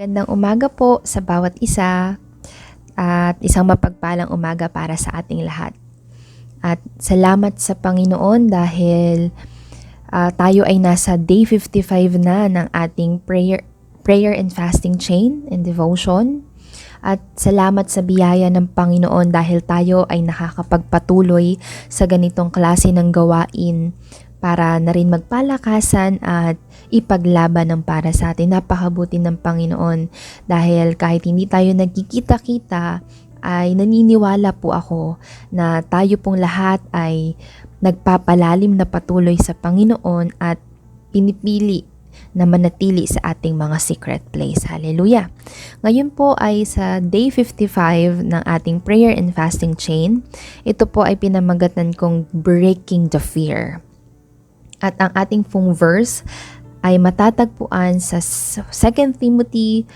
Magandang umaga po sa bawat isa at isang mapagpalang umaga para sa ating lahat. At salamat sa Panginoon dahil tayo ay nasa day 55 na ng ating prayer and fasting chain and devotion. At salamat sa biyaya ng Panginoon dahil tayo ay nakakapagpatuloy sa ganitong klase ng gawain para na rin magpalakasan at ipaglaban ng para sa atin. Napakabuti ng Panginoon dahil kahit hindi tayo nagkikita-kita ay naniniwala po ako na tayo pong lahat ay nagpapalalim na patuloy sa Panginoon at pinipili na manatili sa ating mga secret place. Hallelujah! Ngayon po ay sa day 55 ng ating prayer and fasting chain. Ito po ay pinamagatan kong Breaking the Fear. At ang ating pong verse ay matatagpuan sa 2 Timothy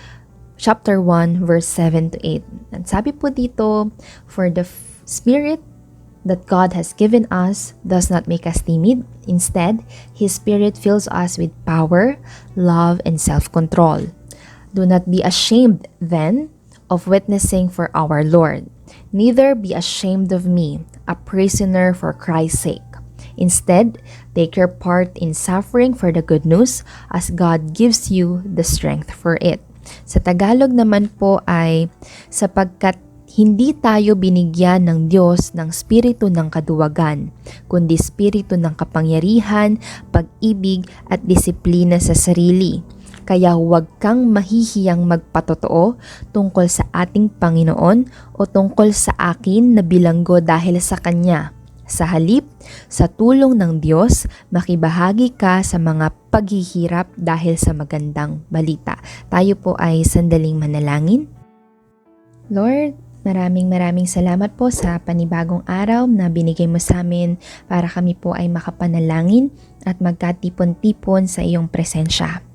chapter 1 verse 7 to 8. At sabi po dito, "For the Spirit that God has given us does not make us timid. Instead, His Spirit fills us with power, love, and self-control. Do not be ashamed then of witnessing for our Lord. Neither be ashamed of me, a prisoner for Christ's sake. Instead, take your part in suffering for the good news as God gives you the strength for it." Sa Tagalog naman po ay, sapagkat hindi tayo binigyan ng Diyos ng spirito ng kaduwagan, kundi spirito ng kapangyarihan, pag-ibig at disiplina sa sarili. Kaya huwag kang mahihiyang magpatotoo tungkol sa ating Panginoon o tungkol sa akin na bilanggo dahil sa Kanya. Sa halip, sa tulong ng Diyos, makibahagi ka sa mga paghihirap dahil sa magandang balita. Tayo po ay sandaling manalangin. Lord, maraming salamat po sa panibagong araw na binigay mo sa amin para kami po ay makapanalangin at magkatipon-tipon sa iyong presensya.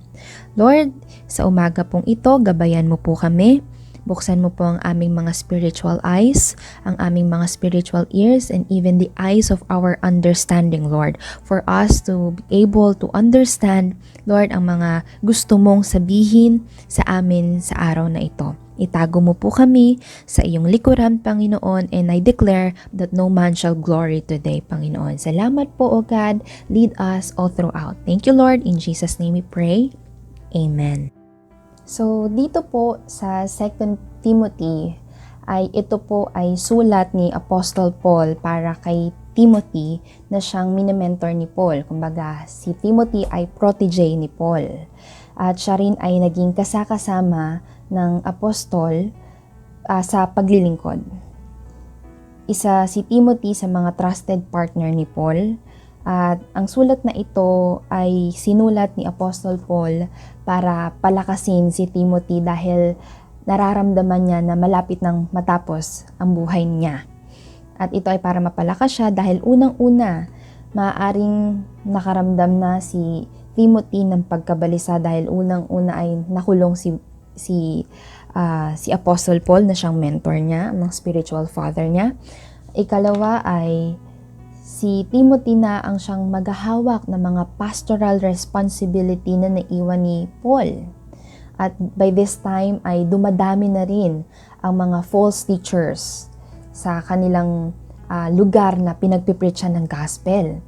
Lord, sa umaga pong ito, gabayan mo po kami. Buksan mo po ang aming mga spiritual eyes, ang aming mga spiritual ears, and even the eyes of our understanding, Lord, for us to be able to understand, Lord, ang mga gusto mong sabihin sa amin sa araw na ito. Itago mo po kami sa iyong likuran, Panginoon, and I declare that no man shall glory today, Panginoon. Salamat po, O God. Lead us all throughout. Thank you, Lord. In Jesus' name we pray. Amen. So, dito po sa 2 Timothy, ay ito po ay sulat ni Apostle Paul para kay Timothy na siyang mini-mentor ni Paul. Kumbaga, si Timothy ay protege ni Paul. At siya rin ay naging kasakasama ng apostol sa paglilingkod. Isa si Timothy sa mga trusted partner ni Paul. At ang sulat na ito ay sinulat ni Apostle Paul para palakasin si Timothy dahil nararamdaman niya na malapit nang matapos ang buhay niya. At ito ay para mapalakas siya dahil unang-una, maaaring nakaramdam na si Timothy ng pagkabalisa dahil unang-una ay nakulong si Apostle Paul na siyang mentor niya, ang spiritual father niya. Ikalawa ay si Timothy na ang siyang maghahawak ng mga pastoral responsibility na naiwan ni Paul. At by this time ay dumadami na rin ang mga false teachers sa kanilang lugar na pinagpipreachan ng gospel.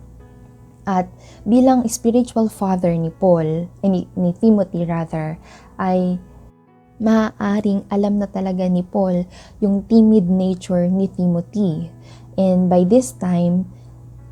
At bilang spiritual father ni Paul, ni Timothy rather, ay maaaring alam na talaga ni Paul yung timid nature ni Timothy. And by this time,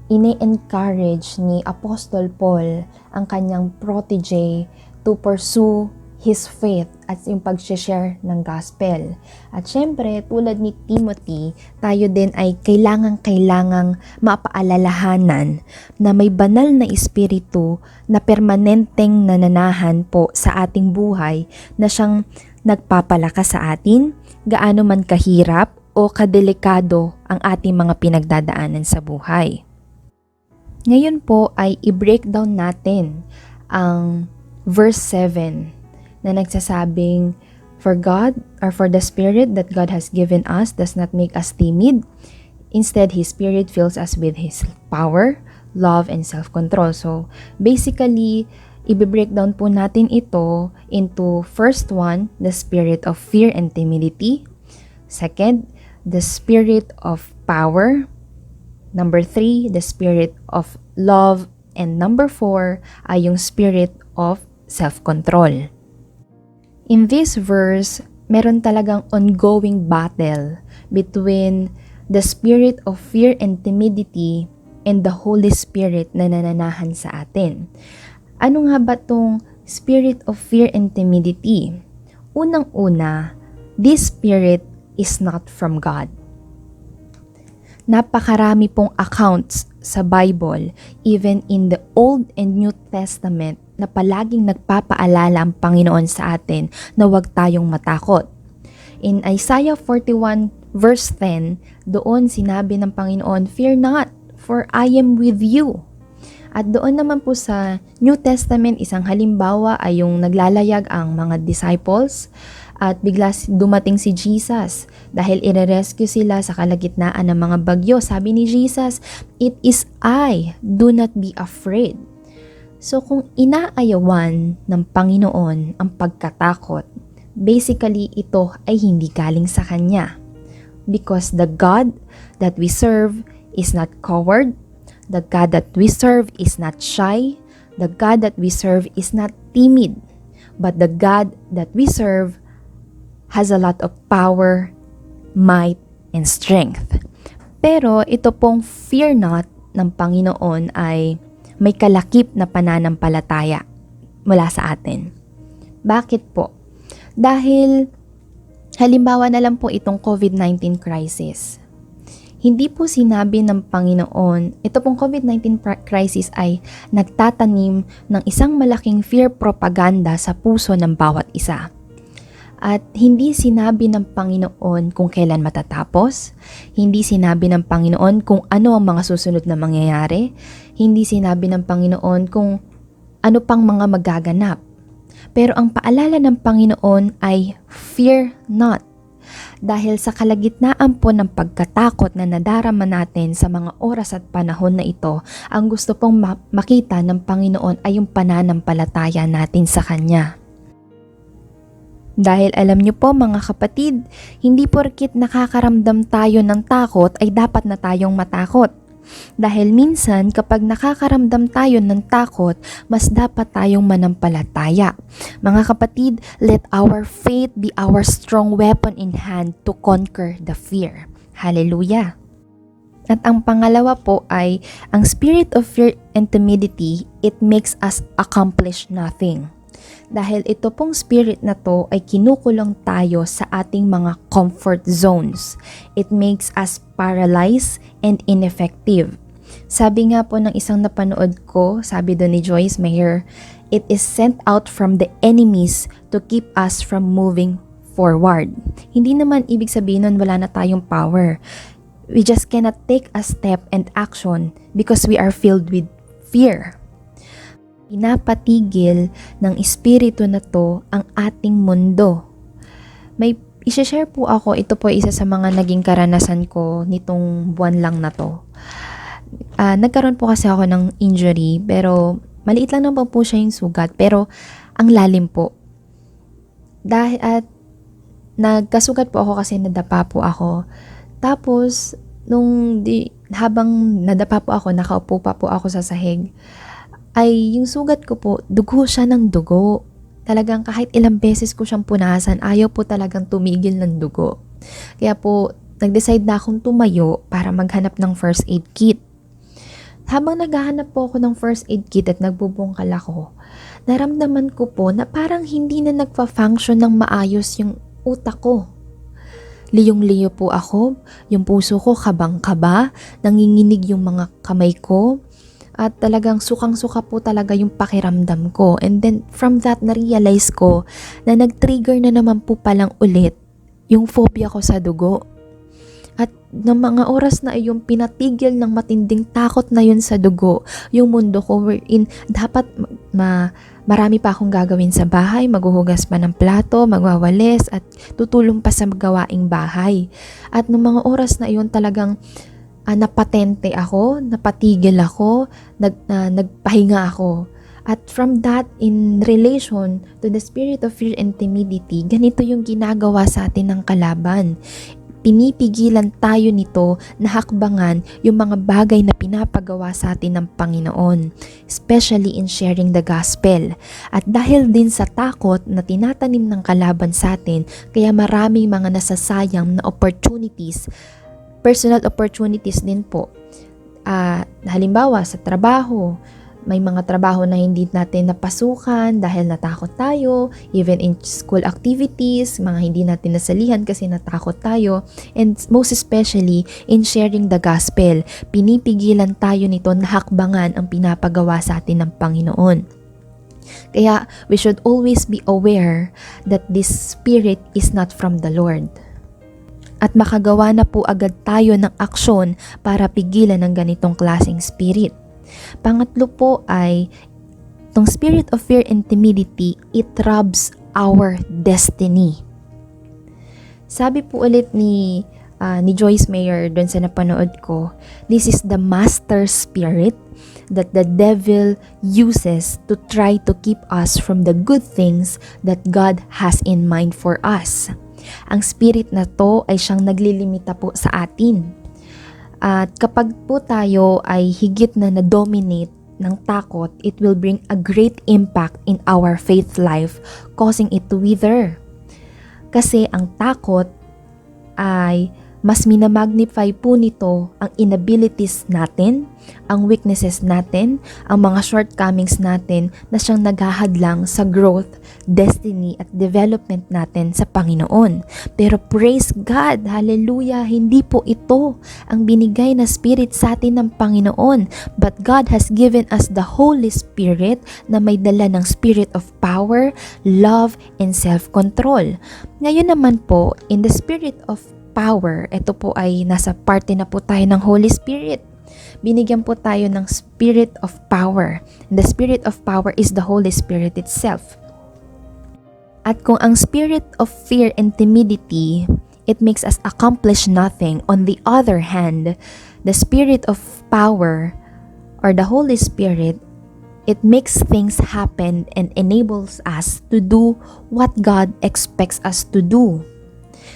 ine-encourage ni Apostle Paul ang kanyang protege to pursue his faith at yung pag-share ng gospel. At syempre, tulad ni Timothy, tayo din ay kailangang mapaalalahanan na may banal na espiritu na permanenteng nananahan po sa ating buhay na siyang nagpapalakas sa atin, gaano man kahirap o kadelikado ang ating mga pinagdadaanan sa buhay. Ngayon po ay i-breakdown natin ang verse 7 na nagsasabing, "For God or for the Spirit that God has given us does not make us timid. Instead, His Spirit fills us with His power, love, and self-control." So, basically, I-breakdown po natin ito into first one, the spirit of fear and timidity. Second, the spirit of power. Number 3, the spirit of love. And number 4 ay yung spirit of self-control. In this verse, meron talagang ongoing battle between the spirit of fear and timidity and the Holy Spirit na nananahan sa atin. Ano nga ba tong spirit of fear and timidity? Unang-una, this spirit is not from God. Napakarami pong accounts sa Bible, even in the Old and New Testament, na palaging nagpapaalala ang Panginoon sa atin na huwag tayong matakot. In Isaiah 41 verse 10, doon sinabi ng Panginoon, "Fear not, for I am with you." At doon naman po sa New Testament, isang halimbawa ay yung naglalayag ang mga disciples at bigla dumating si Jesus dahil ire-rescue sila sa kalagitnaan ng mga bagyo. Sabi ni Jesus, "It is I, do not be afraid." So kung inaayawan ng Panginoon ang pagkatakot, basically ito ay hindi galing sa Kanya. Because the God that we serve is not coward, the God that we serve is not shy, the God that we serve is not timid, but the God that we serve has a lot of power, might, and strength. Pero ito pong fear not ng Panginoon ay may kalakip na pananampalataya mula sa atin. Bakit po? Dahil halimbawa na lang po itong COVID-19 crisis. Hindi po sinabi ng Panginoon, ito pong COVID-19 crisis ay nagtatanim ng isang malaking fear propaganda sa puso ng bawat isa. At hindi sinabi ng Panginoon kung kailan matatapos, hindi sinabi ng Panginoon kung ano ang mga susunod na mangyayari, hindi sinabi ng Panginoon kung ano pang mga magaganap. Pero ang paalala ng Panginoon ay fear not. Dahil sa kalagitnaan po ng pagkatakot na nadarama natin sa mga oras at panahon na ito, ang gusto pong makita ng Panginoon ay yung pananampalataya natin sa Kanya. Dahil alam niyo po mga kapatid, hindi porkit nakakaramdam tayo ng takot ay dapat na tayong matakot. Dahil minsan kapag nakakaramdam tayo ng takot, mas dapat tayong manampalataya. Mga kapatid, let our faith be our strong weapon in hand to conquer the fear. Hallelujah! At ang pangalawa po ay, ang spirit of fear and timidity, it makes us accomplish nothing. Dahil ito pong spirit na to ay kinukulong tayo sa ating mga comfort zones. It makes us paralyzed and ineffective. Sabi nga po ng isang napanood ko, sabi doon ni Joyce Meyer, it is sent out from the enemies to keep us from moving forward. Hindi naman ibig sabihin nun wala na tayong power. We just cannot take a step and action because we are filled with fear. Pinapatigil ng espiritu na to ang ating mundo. May i-share po ako, ito po isa sa mga naging karanasan ko nitong buwan lang na to. Nagkaroon po kasi ako ng injury, pero maliit lang naman po siya yung sugat, pero ang lalim po. Dahil at nagkasugat po ako kasi nadapa po ako. Tapos habang nadapa po ako, nakaupo pa po ako sa sahig, ay yung sugat ko po, dugo siya ng dugo. Talagang kahit ilang beses ko siyang punasan, ayaw po talagang tumigil ng dugo. Kaya po, nag-decide na akong tumayo para maghanap ng first aid kit. Habang naghahanap po ako ng first aid kit at nagbubungkal ako, naramdaman ko po na parang hindi na nagpa-function ng maayos yung utak ko. Liyong-liyo po ako, yung puso ko kabang-kaba, nanginginig yung mga kamay ko, at talagang sukang-suka po talaga yung pakiramdam ko. And then from that, na-realize ko na nag-trigger na naman po palang ulit yung phobia ko sa dugo. At ng mga oras na yung pinatigil ng matinding takot na yun sa dugo, yung mundo ko wherein dapat marami pa akong gagawin sa bahay, maghuhugas pa ng plato, magwawalis, at tutulong pa sa gawaing bahay. At ng mga oras na yun talagang napatente ako, napatigil ako, nagpahinga ako. At from that, in relation to the spirit of fear and timidity, ganito yung ginagawa sa atin ng kalaban. Pinipigilan tayo nito na hakbangan yung mga bagay na pinapagawa sa atin ng Panginoon, especially in sharing the gospel. At dahil din sa takot na tinatanim ng kalaban sa atin, kaya maraming mga nasasayang na opportunities, personal opportunities din po. Halimbawa sa trabaho, may mga trabaho na hindi natin napasukan dahil natakot tayo, even in school activities, mga hindi natin nasalihan kasi natakot tayo, and most especially in sharing the gospel, pinipigilan tayo nito na hakbangan ang pinapagawa sa atin ng Panginoon. Kaya we should always be aware that this spirit is not from the Lord. At makagawa na po agad tayo ng aksyon para pigilan ng ganitong klaseng spirit. Pangatlo po ay tong spirit of fear and timidity, it robs our destiny. Sabi po ulit ni Joyce Meyer doon sa napanood ko, this is the master spirit that the devil uses to try to keep us from the good things that God has in mind for us. Ang spirit na to ay siyang naglilimita po sa atin. At kapag po tayo ay higit na na-dominate ng takot, it will bring a great impact in our faith life, causing it to wither. Kasi ang takot ay mas minamagnify po nito ang inabilities natin, ang weaknesses natin, ang mga shortcomings natin na siyang naghahadlang sa growth, destiny at development natin sa Panginoon. Pero praise God, hallelujah, hindi po ito ang binigay na spirit sa atin ng Panginoon. But God has given us the Holy Spirit na may dala ng spirit of power, love, and self-control. Ngayon naman po, in the spirit of power, ito po ay nasa parte na po tayo ng Holy Spirit. Binigyan po tayo ng spirit of power. And the spirit of power is the Holy Spirit itself. At kung ang spirit of fear and timidity, it makes us accomplish nothing. On the other hand, the spirit of power or the Holy Spirit, it makes things happen and enables us to do what God expects us to do.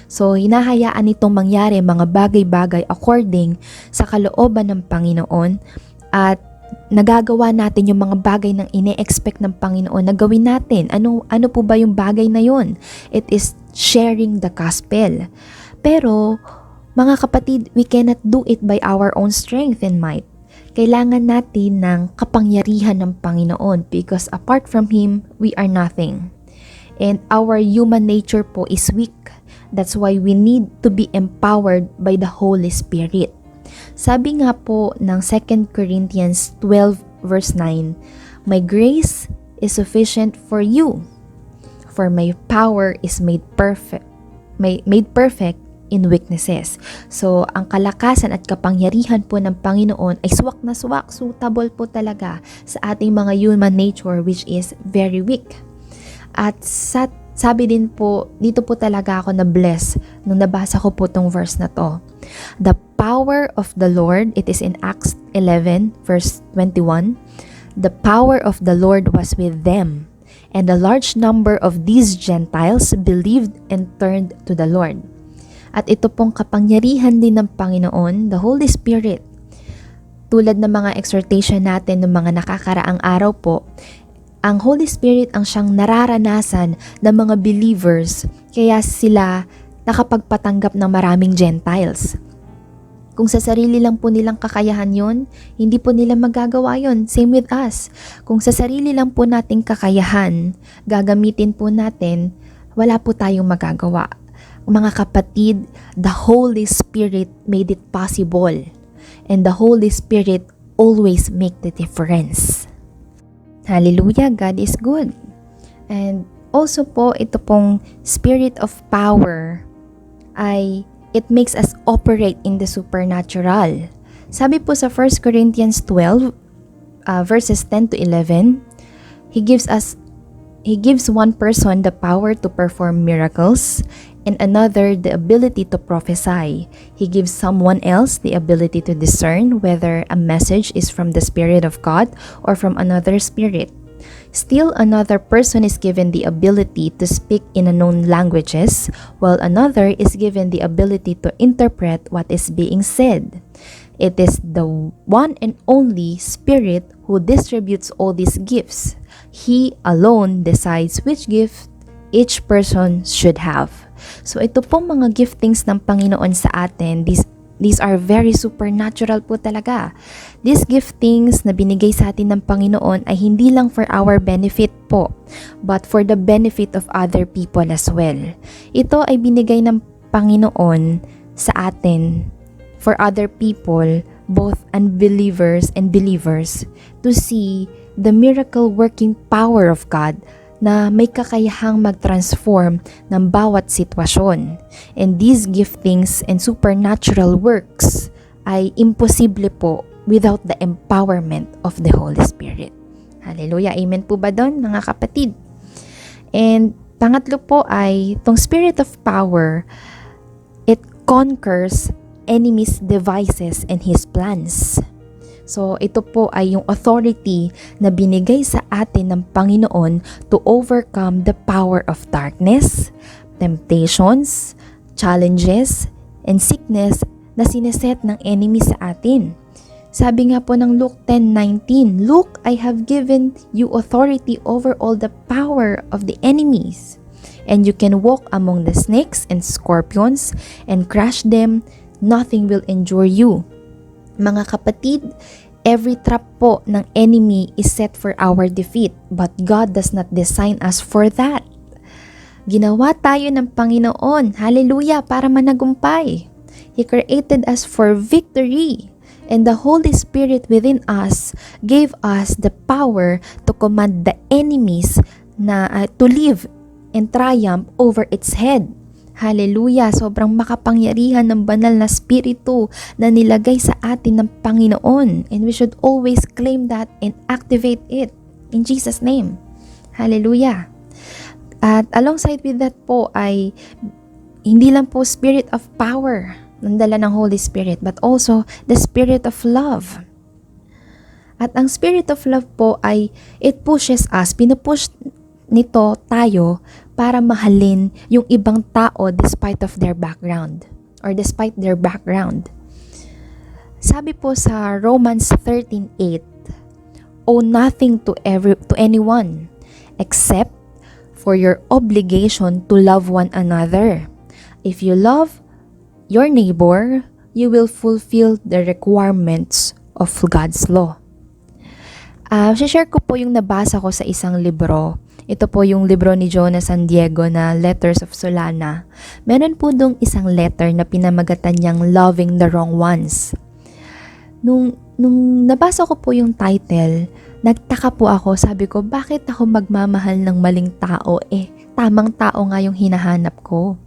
So, hinahayaan itong mangyari mga bagay-bagay according sa kalooban ng Panginoon at nagagawa natin yung mga bagay ng ine-expect ng Panginoon na gawin natin. Ano po ba yung bagay na yun? It is sharing the gospel. Pero, mga kapatid, we cannot do it by our own strength and might. Kailangan natin ng kapangyarihan ng Panginoon because apart from Him, we are nothing. And our human nature po is weak. That's why we need to be empowered by the Holy Spirit. Sabi nga po ng 2 Corinthians 12 verse 9, my grace is sufficient for you, for my power is made perfect in weaknesses. So, ang kalakasan at kapangyarihan po ng Panginoon ay swak na swak, suitable po talaga sa ating mga human nature which is very weak. At sabi din po, dito po talaga ako na-bless nung nabasa ko po tong verse na to. The power of the Lord, it is in Acts 11 verse 21, the power of the Lord was with them, and a large number of these Gentiles believed and turned to the Lord. At ito pong kapangyarihan din ng Panginoon, the Holy Spirit. Tulad ng mga exhortation natin ng mga nakakaraang araw po, ang Holy Spirit ang siyang nararanasan ng mga believers, kaya sila nakapagpatanggap ng maraming Gentiles. Kung sa sarili lang po nilang kakayahan yon, hindi po nila magagawa yon. Same with us. Kung sa sarili lang po nating kakayahan, gagamitin po natin, wala po tayong magagawa. Mga kapatid, the Holy Spirit made it possible. And the Holy Spirit always make the difference. Hallelujah, God is good. And also po, ito pong spirit of power ay it makes us operate in the supernatural. Sabi po sa 1 Corinthians 12, verses 10 to 11, He gives one person the power to perform miracles, and another the ability to prophesy. He gives someone else the ability to discern whether a message is from the Spirit of God or from another spirit. Still, another person is given the ability to speak in unknown languages, while another is given the ability to interpret what is being said. It is the one and only Spirit who distributes all these gifts. He alone decides which gift each person should have. So ito pong mga giftings ng Panginoon sa atin, these are very supernatural po talaga. These giftings na binigay sa atin ng Panginoon ay hindi lang for our benefit po, but for the benefit of other people as well. Ito ay binigay ng Panginoon sa atin for other people, both unbelievers and believers, to see the miracle working power of God na may kakayahang mag-transform ng bawat sitwasyon. And these giftings and supernatural works ay imposible po without the empowerment of the Holy Spirit. Hallelujah! Amen po ba doon, mga kapatid? And pangatlo po ay, itong spirit of power, it conquers enemy's devices and his plans. So, ito po ay yung authority na binigay sa atin ng Panginoon to overcome the power of darkness, temptations, challenges, and sickness na sineset ng enemy sa atin. Sabi nga po ng Luke 10:19, "Look, I have given you authority over all the power of the enemies, and you can walk among the snakes and scorpions and crush them. Nothing will injure you." Mga kapatid, every trap po ng enemy is set for our defeat, but God does not design us for that. Ginawa tayo ng Panginoon, hallelujah, para managumpay. He created us for victory, and the Holy Spirit within us gave us the power to command the enemies to live and triumph over its head. Hallelujah! Sobrang makapangyarihan ng banal na spiritu na nilagay sa atin ng Panginoon. And we should always claim that and activate it in Jesus' name. Hallelujah! At alongside with that po ay hindi lang po spirit of power ng dala ng Holy Spirit, but also the spirit of love. At ang spirit of love po ay it pushes us, pinupush nito tayo para mahalin yung ibang tao despite of their background or despite their background. Sabi po sa Romans 13:8, "Owe nothing to anyone except for your obligation to love one another. If you love your neighbor, you will fulfill the requirements of God's law." Share ko po yung nabasa ko sa isang libro. Ito po yung libro ni Jonah San Diego na Letters of Solana. Meron po dong isang letter na pinamagatan niyang Loving the Wrong Ones. Nung nabasa ko po yung title, nagtaka po ako. Sabi ko, bakit ako magmamahal ng maling tao? Tamang tao nga yung hinahanap ko.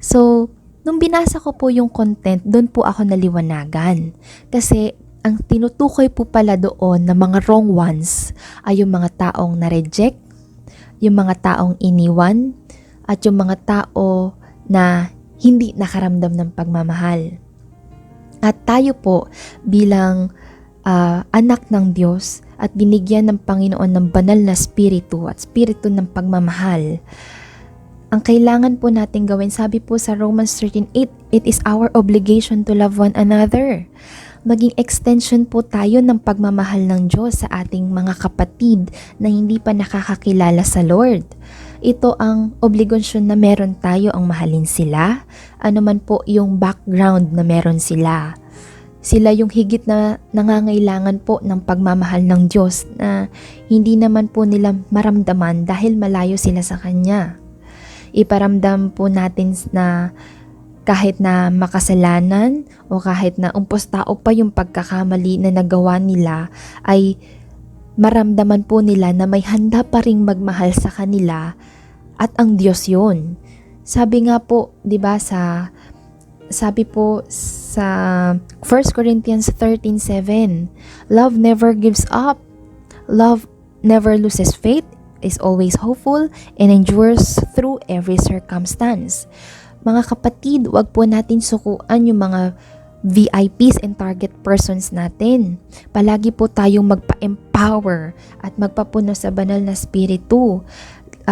So, nung binasa ko po yung content, doon po ako naliwanagan. Kasi ang tinutukoy po pala doon na mga wrong ones ay yung mga taong na-reject, yung mga taong iniwan, at yung mga tao na hindi nakaramdam ng pagmamahal. At tayo po bilang anak ng Diyos at binigyan ng Panginoon ng banal na spiritu at spiritu ng pagmamahal, ang kailangan po natin gawin, sabi po sa Romans 13:8, it is our obligation to love one another. Maging extension po tayo ng pagmamahal ng Diyos sa ating mga kapatid na hindi pa nakakakilala sa Lord. Ito ang obligasyon na meron tayo, ang mahalin sila, ano man po yung background na meron sila. Sila yung higit na nangangailangan po ng pagmamahal ng Diyos na hindi naman po nila maramdaman dahil malayo sila sa Kanya. Iparamdam po natin na kahit na makasalanan o kahit na umpos-tao pa yung pagkakamali na nagawa nila, ay maramdaman po nila na may handa pa ring magmahal sa kanila at ang Diyos yun. Sabi nga po, 'di ba, sabi po sa 1 Corinthians 13:7, love never gives up. Love never loses faith, is always hopeful, and endures through every circumstance. Mga kapatid, wag po natin sukuan yung mga VIPs and target persons natin. Palagi po tayong magpa-empower at magpapuno sa banal na spiritu.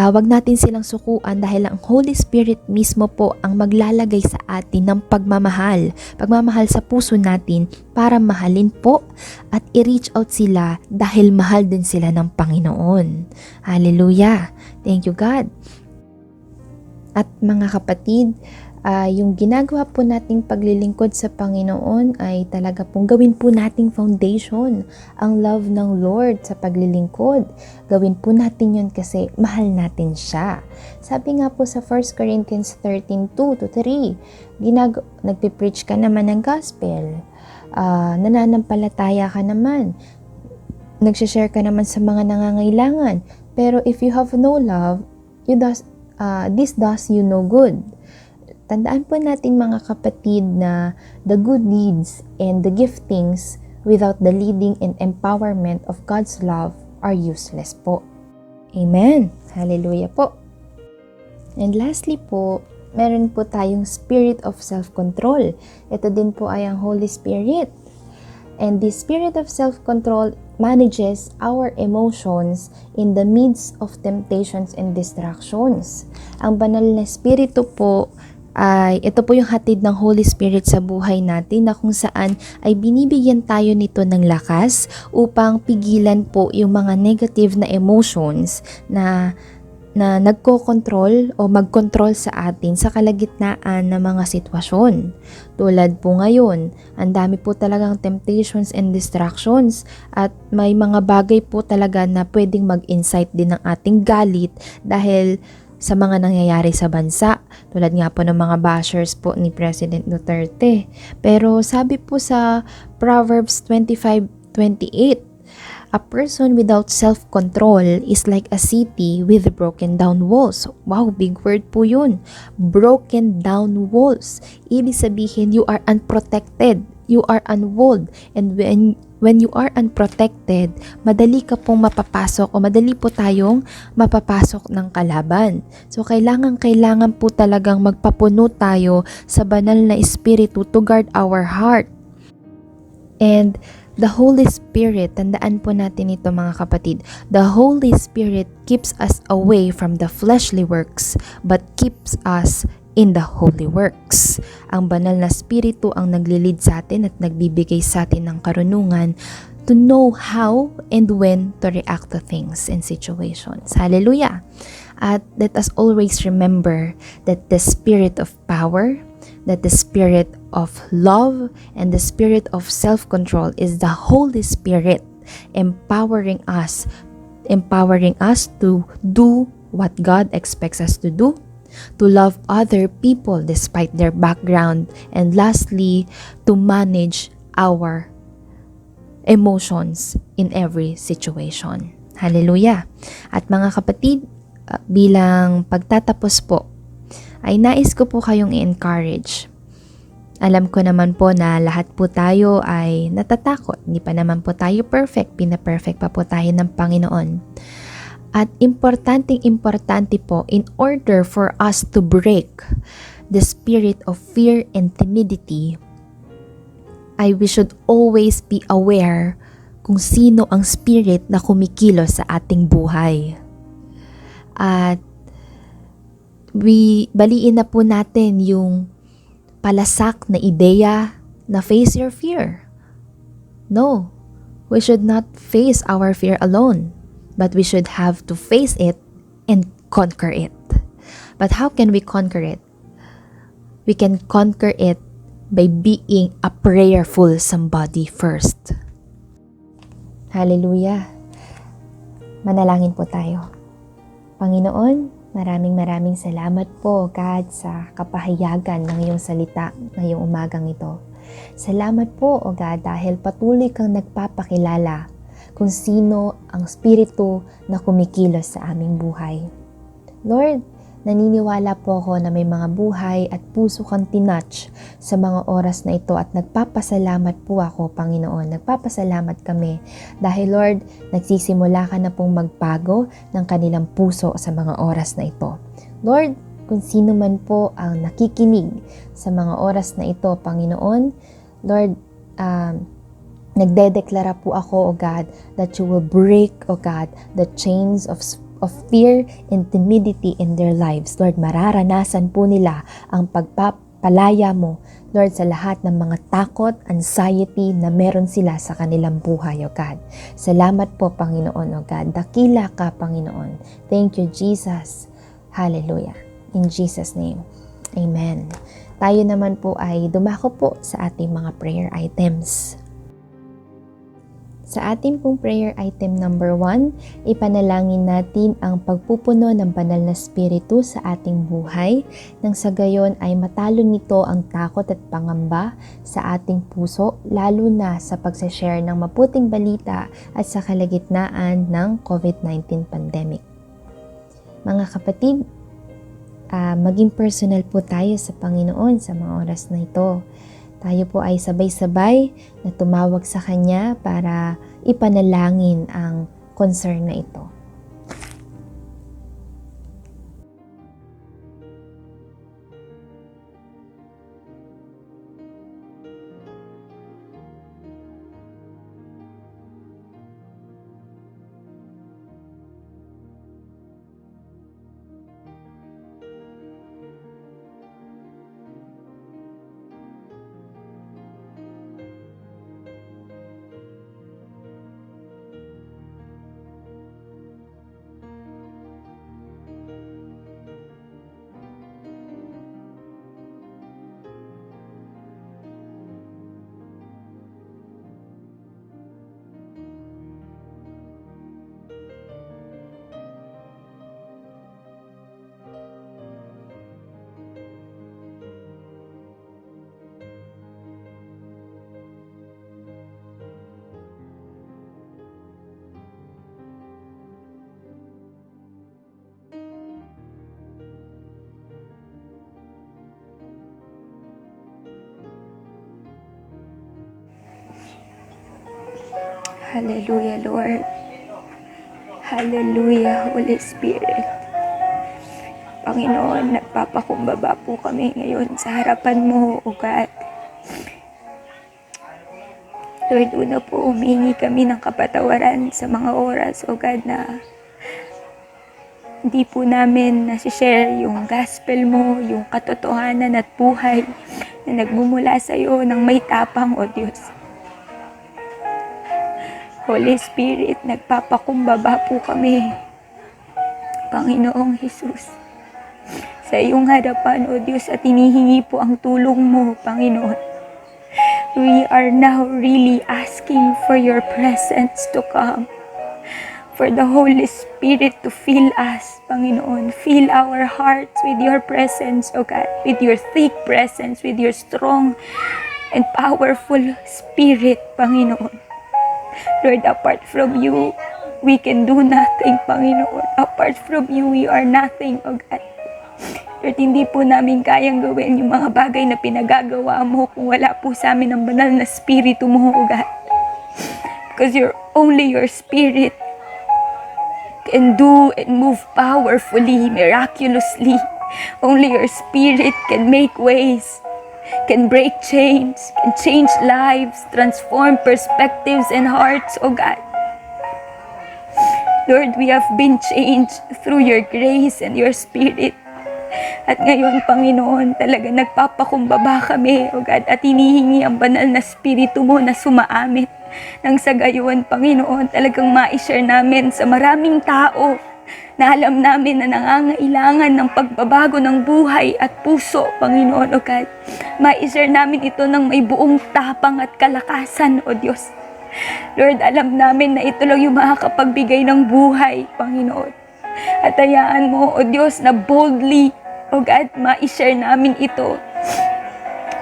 Wag natin silang sukuan dahil ang Holy Spirit mismo po ang maglalagay sa atin ng pagmamahal. Pagmamahal sa puso natin para mahalin po at i-reach out sila dahil mahal din sila ng Panginoon. Hallelujah! Thank you, God! At mga kapatid, yung ginagawa po nating paglilingkod sa Panginoon ay talaga pong gawin po nating foundation, ang love ng Lord sa paglilingkod. Gawin po natin yun kasi mahal natin siya. Sabi nga po sa 1 Corinthians 13:2-3, nagpipreach ka naman ng gospel, nananampalataya ka naman, nagsishare ka naman sa mga nangangailangan, pero if you have no love, this does you no good. Tandaan po natin mga kapatid na the good deeds and the giftings without the leading and empowerment of God's love are useless po. Amen! Hallelujah po! And lastly po, meron po tayong spirit of self-control. Ito din po ay ang Holy Spirit. And the spirit of self-control manages our emotions in the midst of temptations and distractions. Ang banal na spirito po ito po yung hatid ng Holy Spirit sa buhay natin na kung saan ay binibigyan tayo nito ng lakas upang pigilan po yung mga negative na emotions na nagko-control o mag-control sa atin sa kalagitnaan ng mga sitwasyon. Tulad po ngayon, ang dami po talagang temptations and distractions at may mga bagay po talaga na pwedeng mag-incite din ng ating galit dahil sa mga nangyayari sa bansa, tulad nga po ng mga bashers po ni President Duterte. Pero sabi po sa Proverbs 25:28, a person without self-control is like a city with broken down walls. Wow, big word po yun. Broken down walls. Ibig sabihin, you are unprotected. You are unwalled. And when you are unprotected, madali ka pong mapapasok o madali po tayong mapapasok ng kalaban. So, kailangan po talagang magpapuno tayo sa banal na espiritu to guard our heart. And the Holy Spirit, tandaan po natin ito mga kapatid, the Holy Spirit keeps us away from the fleshly works but keeps us in the holy works. Ang banal na spiritu ang naglilid sa atin at nagbibigay sa atin ng karunungan to know how and when to react to things and situations. Hallelujah! At let us always remember that the spirit of power, that the spirit of love, and the spirit of self-control is the Holy Spirit empowering us to do what God expects us to do, to love other people despite their background, and lastly, to manage our emotions in every situation. Hallelujah! At mga kapatid, bilang pagtatapos po, ay nais ko po kayong i-encourage. Alam ko naman po na lahat po tayo ay natatakot. Hindi pa naman po tayo perfect. Pina-perfect pa po tayo ng Panginoon. At importante po, in order for us to break the spirit of fear and timidity, we should always be aware kung sino ang spirit na kumikilos sa ating buhay. At baliin na po natin yung palasak na ideya na face your fear. No, we should not face our fear alone. But we should have to face it and conquer it. But how can we conquer it? We can conquer it by being a prayerful somebody first. Hallelujah! Manalangin po tayo. Panginoon, maraming salamat po, God, sa kapahayagan ng iyong salita ngayong umagang ito. Salamat po, O God, dahil patuloy kang nagpapakilala kung sino ang spiritu na kumikilos sa aming buhay. Lord, naniniwala po ako na may mga buhay at puso kang tinouch sa mga oras na ito at nagpapasalamat po ako, Panginoon. Nagpapasalamat kami dahil Lord, nagsisimula ka na pong magbago ng kanilang puso sa mga oras na ito. Lord, kung sino man po ang nakikinig sa mga oras na ito, Panginoon, Lord, nagdedeklara po ako, O God, that you will break, O God, the chains of fear and timidity in their lives. Lord, mararanasan po nila ang pagpapalaya mo, Lord, sa lahat ng mga takot, anxiety na meron sila sa kanilang buhay, O God. Salamat po, Panginoon, O God. Dakila ka, Panginoon. Thank you, Jesus. Hallelujah. In Jesus' name, Amen. Tayo naman po ay dumako po sa ating mga prayer items. Sa ating pong prayer item number 1, ipanalangin natin ang pagpupuno ng banal na spiritu sa ating buhay nang sa gayon ay matalo nito ang takot at pangamba sa ating puso, lalo na sa pagsashare ng mabuting balita at sa kalagitnaan ng COVID-19 pandemic. Mga kapatid, maging personal po tayo sa Panginoon sa mga oras na ito. Tayo po ay sabay-sabay na tumawag sa Kanya para ipanalangin ang concern na ito. Hallelujah, Lord. Hallelujah, Holy Spirit. Panginoon, nagpapakumbaba po kami ngayon sa harapan mo, O God. Lord, una po, humingi kami ng kapatawaran sa mga oras, O God, na hindi po namin nasi-share yung gospel mo, yung katotohanan at buhay na nagmumula sa iyo ng may tapang, O Diyos. Holy Spirit, nagpapakumbaba po kami, Panginoong Jesus, sa iyong harapan, O Diyos, at hinihingi po ang tulong mo, Panginoon. We are now really asking for your presence to come, for the Holy Spirit to fill us, Panginoon. Fill our hearts with your presence, O God, with your thick presence, with your strong and powerful Spirit, Panginoon. Lord, apart from you, we can do nothing, Panginoon. Apart from you, we are nothing, O God. Lord, hindi po namin kayang gawin yung mga bagay na pinagagawa mo kung wala po sa amin ang banal na Spiritu mo, O God. Because only your Spirit can do and move powerfully, miraculously. Only your Spirit can make ways, can break chains, can change lives, transform perspectives and hearts, O God. Lord, we have been changed through your grace and your Spirit. At ngayon, Panginoon, talaga nagpapakumbaba kami, O God, at hinihingi ang banal na Spiritu mo na sumaamit. Nang sa gayon, Panginoon, talagang ma-share namin sa maraming tao na alam namin na nangangailangan ng pagbabago ng buhay at puso, Panginoon, O God. Ma-share namin ito ng may buong tapang at kalakasan, O Diyos. Lord, alam namin na ito lang yung makakapagbigay ng buhay, Panginoon. At hayaan mo, O Diyos, na boldly, O God, ma-share namin ito.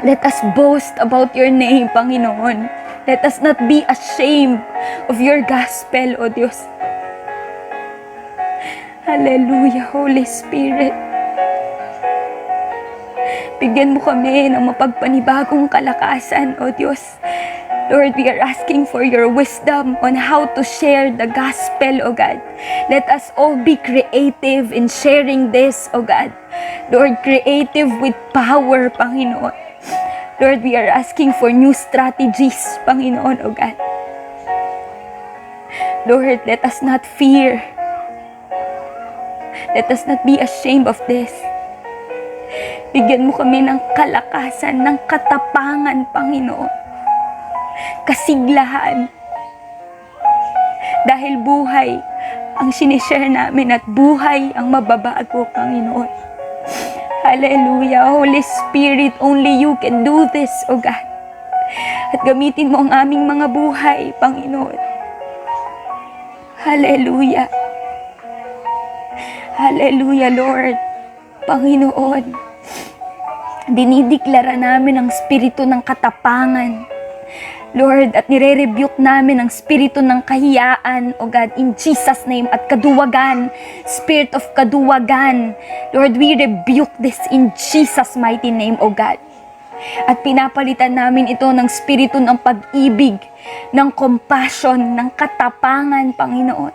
Let us boast about your name, Panginoon. Let us not be ashamed of your gospel, O Diyos. Hallelujah, Holy Spirit. Bigyan mo kami ng mapagpanibagong kalakasan, O Diyos. Lord, we are asking for your wisdom on how to share the gospel, O God. Let us all be creative in sharing this, O God. Lord, creative with power, Panginoon. Lord, we are asking for new strategies, Panginoon, O God. Lord, let us not fear. Let us not be ashamed of this. Bigyan mo kami ng kalakasan, ng katapangan, Panginoon. Kasiglahan. Dahil buhay ang sinishare namin at buhay ang mababago, Panginoon. Hallelujah. Holy Spirit, only you can do this, O God. At gamitin mo ang aming mga buhay, Panginoon. Hallelujah. Hallelujah, Lord. Panginoon, dinideklara namin ang spirito ng katapangan, Lord, at nire-rebuke namin ang spirito ng kahiyaan, O God, in Jesus' name, at kaduwagan, spirit of kaduwagan. Lord, we rebuke this in Jesus' mighty name, O God. At pinapalitan namin ito ng spirito ng pag-ibig, ng compassion, ng katapangan, Panginoon.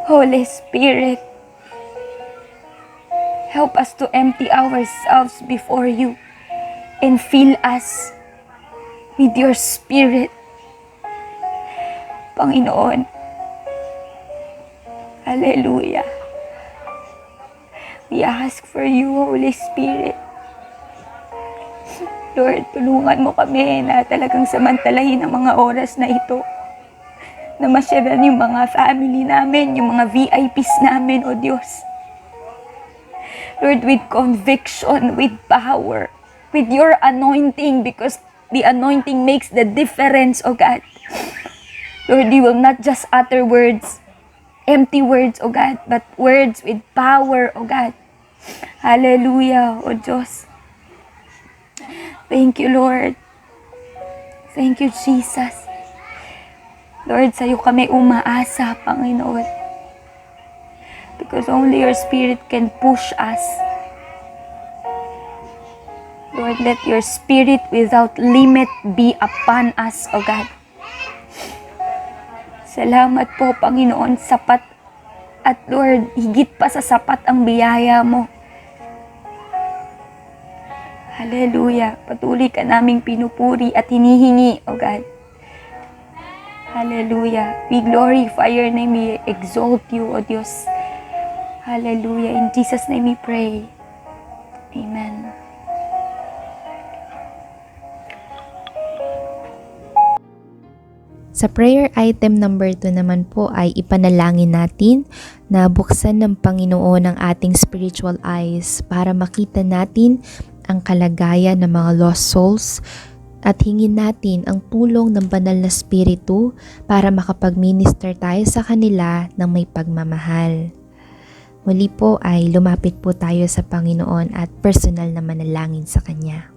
Holy Spirit, help us to empty ourselves before you and fill us with your Spirit. Panginoon, hallelujah. We ask for you, Holy Spirit. Lord, tulungan mo kami na talagang samantalahin ang mga oras na ito. Na masyaran yung mga family namin, yung mga VIPs namin, O Diyos. Lord, with conviction, with power, with your anointing, because the anointing makes the difference, O God. Lord, you will not just utter words, empty words, O God, but words with power, O God. Hallelujah, O Diyos. Thank you, Lord. Thank you, Jesus. Lord, sa'yo kami umaasa, Panginoon. Because only your Spirit can push us. Lord, let your Spirit without limit be upon us, O God. Salamat po, Panginoon, sapat at Lord, higit pa sa sapat ang biyaya mo. Hallelujah. Patuloy ka naming pinupuri at hinihingi, O God. Hallelujah. We glorify your name. We exalt you, O Diyos. Hallelujah. In Jesus' name we pray. Amen. Sa prayer item number 2 naman po ay ipanalangin natin na buksan ng Panginoon ang ating spiritual eyes para makita natin ang kalagayan ng mga lost souls at hingin natin ang tulong ng banal na spiritu para makapag-minister tayo sa kanila ng may pagmamahal. Muli po ay lumapit po tayo sa Panginoon at personal na manalangin sa Kanya.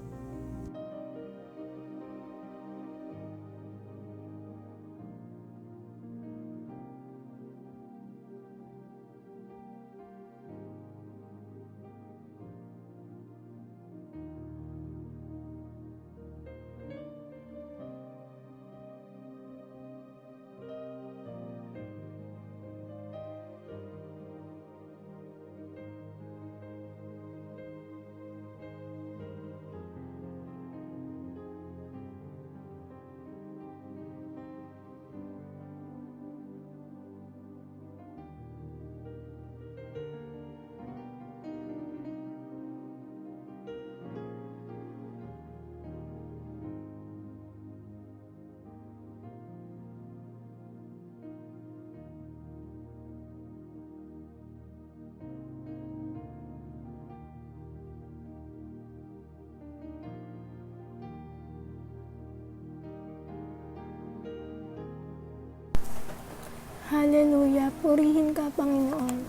Hallelujah! Purihin ka, Panginoon.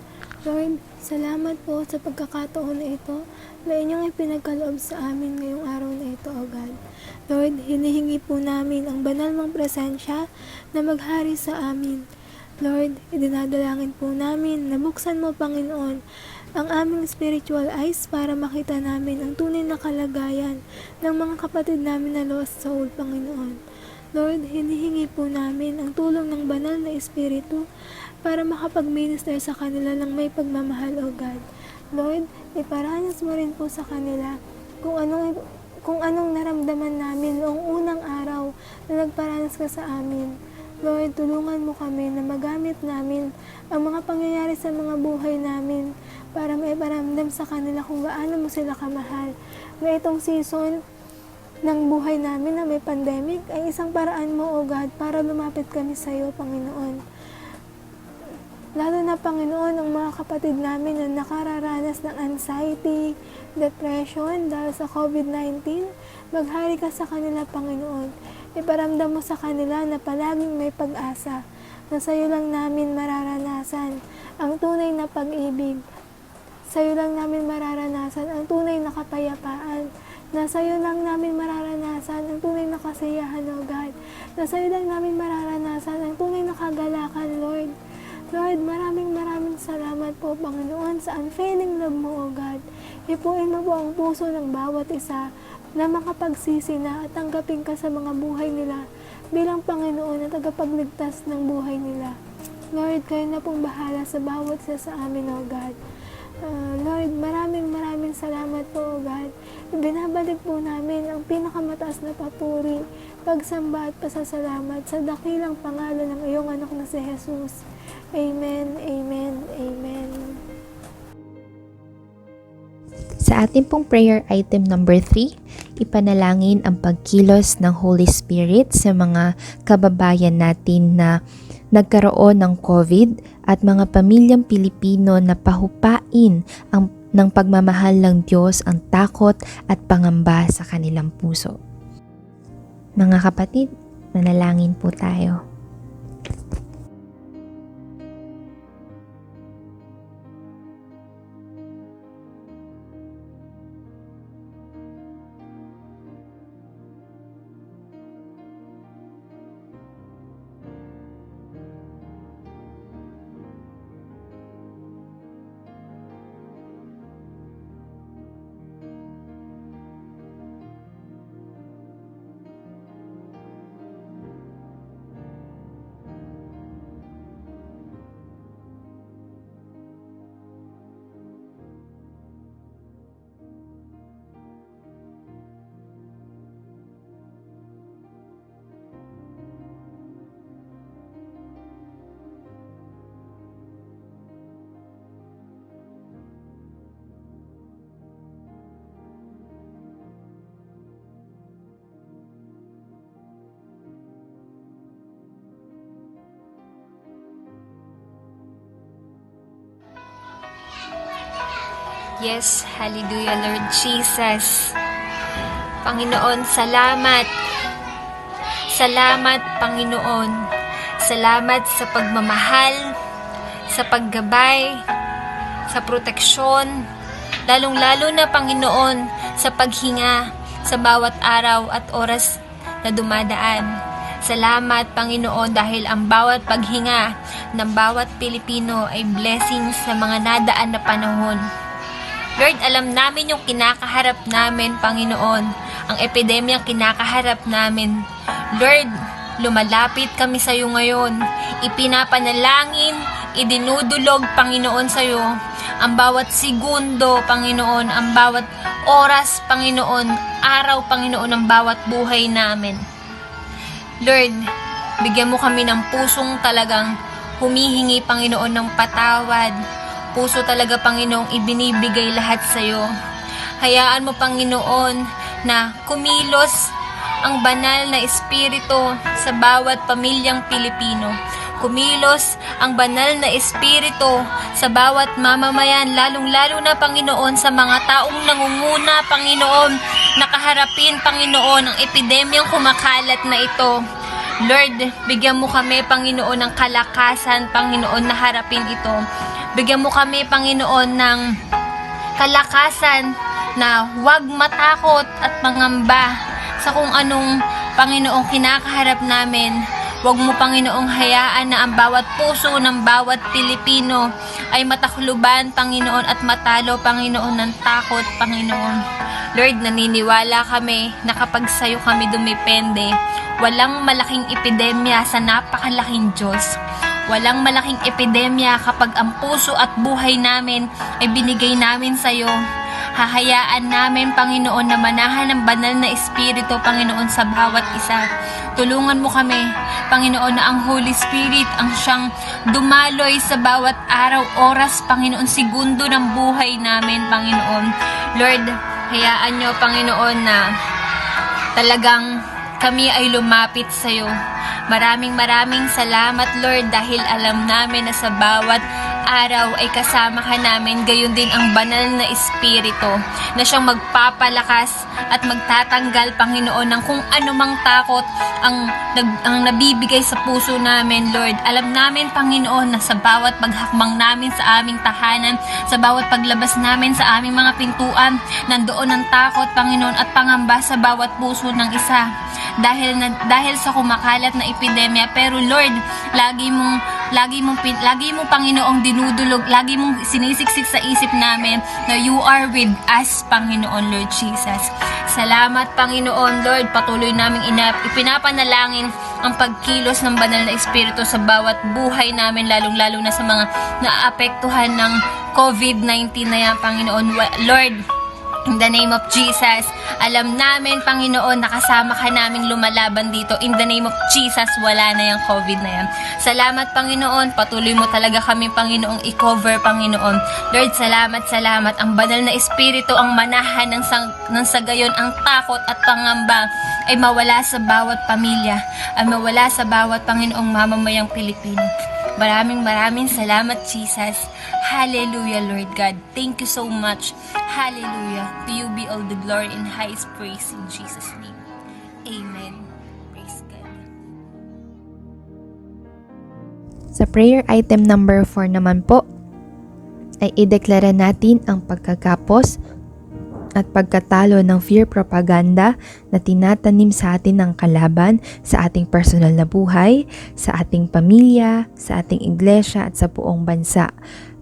Lord, salamat po sa pagkakataon na ito na inyong ipinagkaloob sa amin ngayong araw na ito, O God. Lord, hinihingi po namin ang banal mong presensya na maghari sa amin. Lord, idinadalangin po namin na buksan mo, Panginoon, ang aming spiritual eyes para makita namin ang tunay na kalagayan ng mga kapatid namin na lost soul, Panginoon. Lord, hinihingi po namin ang tulong ng banal na espiritu para makapag-minister sa kanila ng may pagmamahal, O God. Lord, iparanas mo rin po sa kanila kung anong naramdaman namin noong unang araw na nagparanas ka sa amin. Lord, tulungan mo kami na magamit namin ang mga pangyayari sa mga buhay namin para maiparamdam sa kanila kung gaano mo sila kamahal. Na itong season ng buhay namin na may pandemic ay isang paraan mo, O God, para lumapit kami sa iyo, Panginoon. Lalo na, Panginoon, ang mga kapatid namin na nakararanas ng anxiety, depression dahil sa COVID-19, maghari ka sa kanila, Panginoon. Iparamdam mo sa kanila na palaging may pag-asa, na sa iyo lang namin mararanasan ang tunay na pag-ibig. Sa iyo lang namin mararanasan ang tunay na kapayapaan. Na sa iyo lang namin mararanasan ang tunay na kasiyahan, O God. Na sa iyo lang namin mararanasan ang tunay na kagalakan, Lord. Lord, maraming salamat po, Panginoon, sa unfailing love mo, O God. Ipuin mo po ang puso ng bawat isa na makapagsisi na at tanggapin ka sa mga buhay nila bilang Panginoon at tagapagligtas ng buhay nila. Lord, kayo na pong bahala sa bawat isa sa amin, O God. Lord, maraming salamat po, O God. Binabalik po namin ang pinakamataas na papuri, pagsamba at pasasalamat sa dakilang pangalan ng iyong anak na si Jesus. Amen, amen, amen. Sa ating pong prayer item number 3, ipanalangin ang pagkilos ng Holy Spirit sa mga kababayan natin na nagkaroon ng COVID at mga pamilyang Pilipino na pahupain ng pagmamahal ng Diyos ang takot at pangamba sa kanilang puso. Mga kapatid, manalangin po tayo. Yes, hallelujah, Lord Jesus. Panginoon, salamat. Salamat, Panginoon. Salamat sa pagmamahal, sa paggabay, sa proteksyon, lalong-lalo na, Panginoon, sa paghinga sa bawat araw at oras na dumadaan. Salamat, Panginoon, dahil ang bawat paghinga ng bawat Pilipino ay blessing sa mga nadaan na panahon. Lord, alam namin yung kinakaharap namin, Panginoon, ang epidemyang kinakaharap namin. Lord, lumalapit kami sa iyo ngayon. Ipinapanalangin, idinudulog, Panginoon, sa iyo ang bawat segundo, Panginoon, ang bawat oras, Panginoon, araw, Panginoon, ang bawat buhay namin. Lord, bigyan mo kami ng pusong talagang humihingi, Panginoon, ng patawad. Puso talaga, Panginoong, ibinibigay lahat sa iyo. Hayaan mo, Panginoon, na kumilos ang banal na espiritu sa bawat pamilyang Pilipino. Kumilos ang banal na espiritu sa bawat mamamayan, lalong-lalo na, Panginoon, sa mga taong nangunguna, Panginoon, nakaharapin, Panginoon, ang epidemyang kumakalat na ito. Lord, bigyan mo kami, Panginoon, ng kalakasan, Panginoon, na harapin ito. Bigyan mo kami, Panginoon, ng kalakasan na huwag matakot at mangamba sa kung anong, Panginoong, kinakaharap namin. Huwag mo, Panginoong, hayaan na ang bawat puso ng bawat Pilipino ay matakluban, Panginoon, at matalo, Panginoon, ng takot, Panginoon. Lord, naniniwala kami na kapag sa'yo kami dumipende, walang malaking epidemya sa napakalaking Diyos. Walang malaking epidemya kapag ang puso at buhay namin ay binigay namin sa iyo. hahayaan namin, Panginoon, na manahan ng banal na Espiritu, Panginoon, sa bawat isa. Tulungan mo kami, Panginoon, na ang Holy Spirit ang siyang dumaloy sa bawat araw, oras, Panginoon, segundo ng buhay namin, Panginoon. Lord, hayaan niyo, Panginoon, na talagang kami ay lumapit sa iyo. Maraming salamat, Lord, dahil alam namin na sa bawat araw ay kasama ka namin, gayon din ang banal na Espiritu na siyang magpapalakas at magtatanggal, Panginoon, ng kung anumang takot ang nabibigay sa puso namin, Lord. Alam namin, Panginoon, na sa bawat paghakbang namin sa aming tahanan, sa bawat paglabas namin sa aming mga pintuan, nandoon ang takot, Panginoon, at pangamba sa bawat puso ng isa. Dahil sa kumakalat na epidemya, pero Lord, lagi mo Panginoong dinudulog, lagi mong sinisiksik sa isip namin na you are with us, Panginoon, Lord Jesus. Salamat, Panginoon, Lord, patuloy naming ipinapanalangin ang pagkilos ng banal na Espiritu sa bawat buhay namin, lalong-lalo na sa mga naapektuhan ng COVID-19 na yan, Panginoon. Lord, in the name of Jesus, alam namin, Panginoon, nakasama ka naming lumalaban dito. In the name of Jesus, wala na yung COVID na yan. Salamat, Panginoon. Patuloy mo talaga kami, Panginoong, i-cover, Panginoon. Lord, salamat. Ang banal na Espiritu ang manahan ng sagayon ang takot at pangamba ay mawala sa bawat pamilya, ay mawala sa bawat, Panginoong, mamamayang Pilipino. Maraming salamat, Jesus. Hallelujah, Lord God. Thank you so much. Hallelujah. To you be all the glory and highest praise in Jesus' name. Amen. Praise God. Sa prayer item number 4 naman po, ay ideklara natin ang pagkakapos at pagkatalo ng fear propaganda na tinatanim sa atin ng kalaban sa ating personal na buhay, sa ating pamilya, sa ating iglesia at sa buong bansa.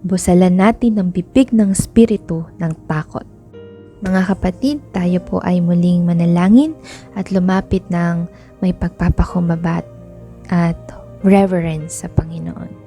Busalan natin ang bibig ng spiritu ng takot. Mga kapatid, tayo po ay muling manalangin at lumapit ng may pagpapakumbaba at reverence sa Panginoon.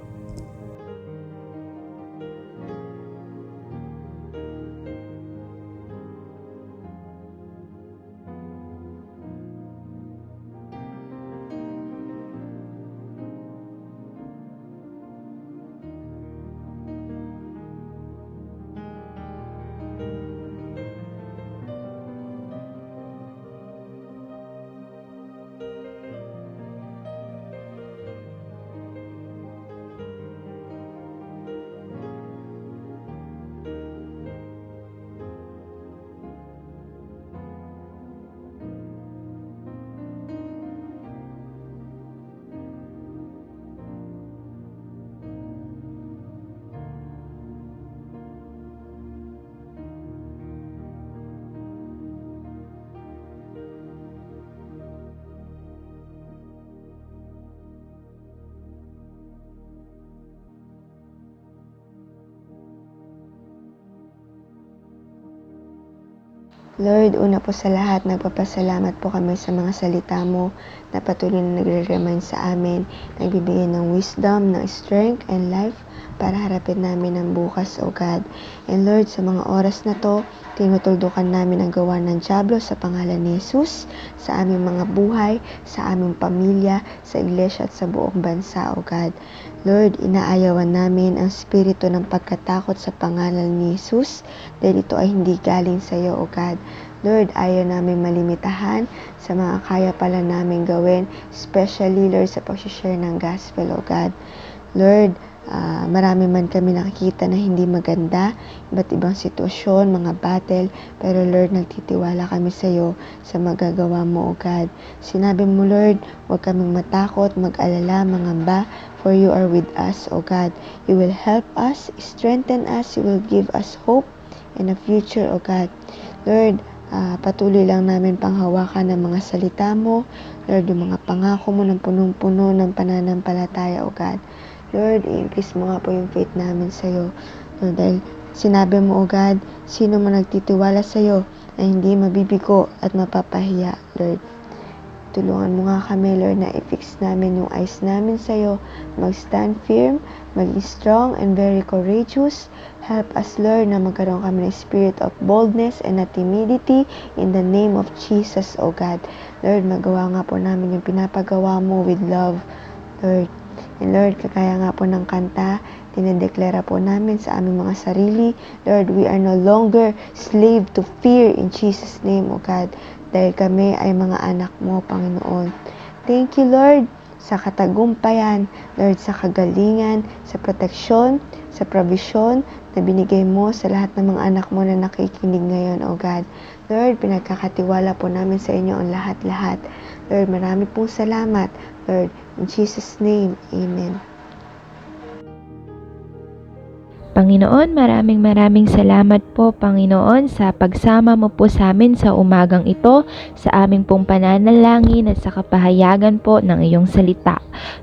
Lord, una po sa lahat, nagpapasalamat po kami sa mga salita mo na patuloy na nagre-remind sa amin, nagbibigay ng wisdom, ng strength, and life para harapin namin ang bukas, O God. And Lord, sa mga oras na to, tinutuldukan namin ang gawa ng dyablo sa pangalan ni Jesus, sa aming mga buhay, sa aming pamilya, sa iglesia at sa buong bansa, O God. Lord, inaayawan namin ang spirito ng pagkatakot sa pangalan ni Jesus dahil ito ay hindi galing sa iyo, O God. Lord, ayaw namin malimitahan sa mga kaya pala namin gawin, especially, Lord, sa pag-share ng gospel, O God. Lord, marami man kami nakikita na hindi maganda, iba't ibang sitwasyon, mga battle, pero Lord, nagtitiwala kami sa iyo sa magagawa mo, O God. Sinabi mo, Lord, huwag kaming matakot, mag-alala, mangamba, for you are with us, O God. You will help us, strengthen us, you will give us hope and a future, O God. Lord, patuloy lang namin panghawakan ng mga salita mo, Lord, yung mga pangako mo ng punong-puno ng pananampalataya, O God. Lord, i-increase mo nga po yung faith namin sa iyo. Lord, dahil sinabi mo, O God, sino man nagtitiwala sa iyo ay hindi mabibigo at mapapahiya, Lord. Tulungan mo nga kami, Lord, na i-fix namin yung eyes namin sa'yo, mag-stand firm, maging strong and very courageous. Help us, Lord, na magkaroon kami ng spirit of boldness and not timidity in the name of Jesus, O God. Lord, magawa nga po namin yung pinapagawa mo with love, Lord. And Lord, kagaya nga po ng kanta, dinedeklara po namin sa aming mga sarili, Lord, we are no longer slave to fear in Jesus' name, O God, dahil kami ay mga anak mo, Panginoon. Thank you, Lord, sa katagumpayan, Lord, sa kagalingan, sa proteksyon, sa provision na binigay mo sa lahat ng mga anak mo na nakikinig ngayon, O God. Lord, pinagkakatiwala po namin sa inyo ang lahat-lahat. Lord, marami pong salamat. Lord, in Jesus' name, Amen. Panginoon, maraming salamat po, Panginoon, sa pagsama mo po sa amin sa umagang ito, sa aming pong pananalangin at sa kapahayagan po ng iyong salita.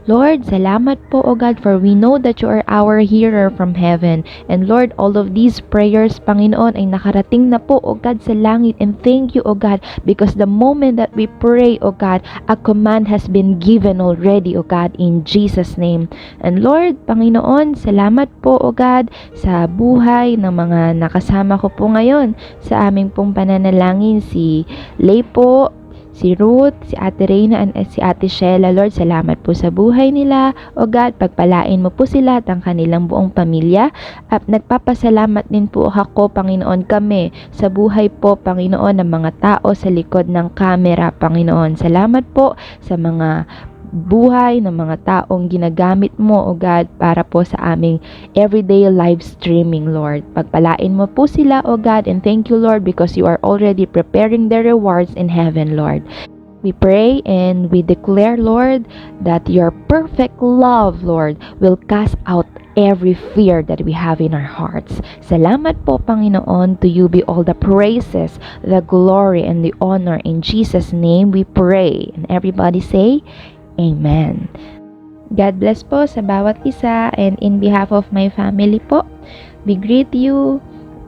Lord, salamat po, O God, for we know that you are our hearer from heaven. And Lord, all of these prayers, Panginoon, ay nakarating na po, O God, sa langit. And thank you, O God, because the moment that we pray, O God, a command has been given already, O God, in Jesus' name. And Lord, Panginoon, salamat po, O God, sa buhay ng mga nakasama ko po ngayon sa aming pong pananalangin, si Lay po, si Ruth, si Ate Reyna, at si Ate Sheila. Lord, salamat po sa buhay nila. O God, pagpalain mo po sila at ang kanilang buong pamilya. At nagpapasalamat din po ako, Panginoon, kami sa buhay po, Panginoon, ng mga tao sa likod ng camera, Panginoon. Salamat po sa mga buhay ng mga taong ginagamit mo, O God, para po sa aming everyday live streaming, Lord. Pagpalain mo po sila, O God, and thank you, Lord, because you are already preparing their rewards in heaven, Lord. We pray and we declare, Lord, that your perfect love, Lord, will cast out every fear that we have in our hearts. Salamat po, Panginoon. To you be all the praises, the glory, and the honor. In Jesus' name we pray. And everybody say, Amen. God bless po sa bawat isa, and in behalf of my family po, we greet you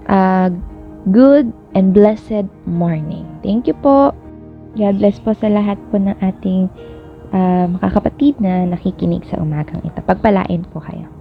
a good and blessed morning. Thank you po. God bless po sa lahat po ng ating mga kapatid na nakikinig sa umagang ito. Pagpalain po kayo.